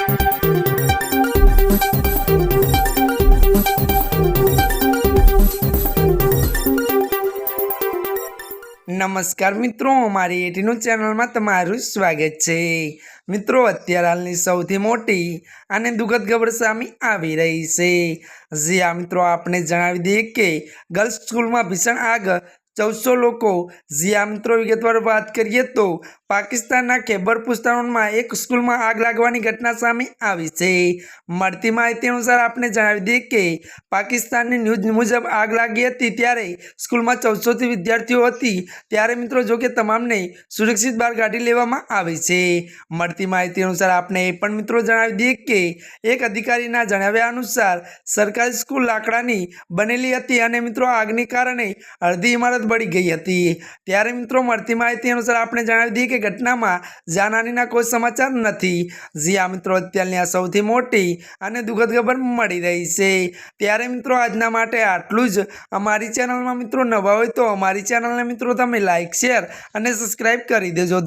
नमस्कार मित्रों, अमारी एटीन्यूज चैनल में तमारुं स्वागत है। मित्रों, अत्यार हालनी सौथी मोटी अने दुखद खबर सामे आवी रही है। जी हाँ मित्रों, आपने जणावी दीए के गर्ल्स स्कूल में भीषण आग, 1400 लोग। जी हाँ मित्रों, विगतवार बात करिए तो पाकिस्तान खैबर पुख्तनख्वा में एक स्कूल में आग लगवानी घटना सामे आवी छे। मळती माहिती अनुसार आपने जणावी दीए के पाकिस्तान न्यूज मुजब आग लगी हती त्यारे स्कूल में 1400 थी विद्यार्थीओ हती। त्यारे मित्रों जो कि तमामने सुरक्षित बहार काढी लेवामां आवी छे। मळती माहिती अनुसार आपने ए पण मित्रों जणावी दीए के एक अधिकारीना जणाव्या अनुसार सरकारी स्कूल लाकडानी बनेली हती अने मित्रों આગને કારણે અડધી ઇમારત બળી ગઈ હતી। ત્યારે મિત્રો મળતી માહિતી અનુસાર આપણે જણાવી દઈએ કે ઘટનામાં જાનહાનિના કોઈ સમાચાર નથી। જી આ મિત્રો અત્યારની આ સૌથી મોટી અને દુઃખદ ખબર મળી રહી છે। ત્યારે મિત્રો આજના માટે આટલું જ। અમારી ચેનલમાં મિત્રો નવા હોય તો અમારી ચેનલને મિત્રો તમે લાઈક, શેર અને સબસ્ક્રાઇબ કરી દેજો।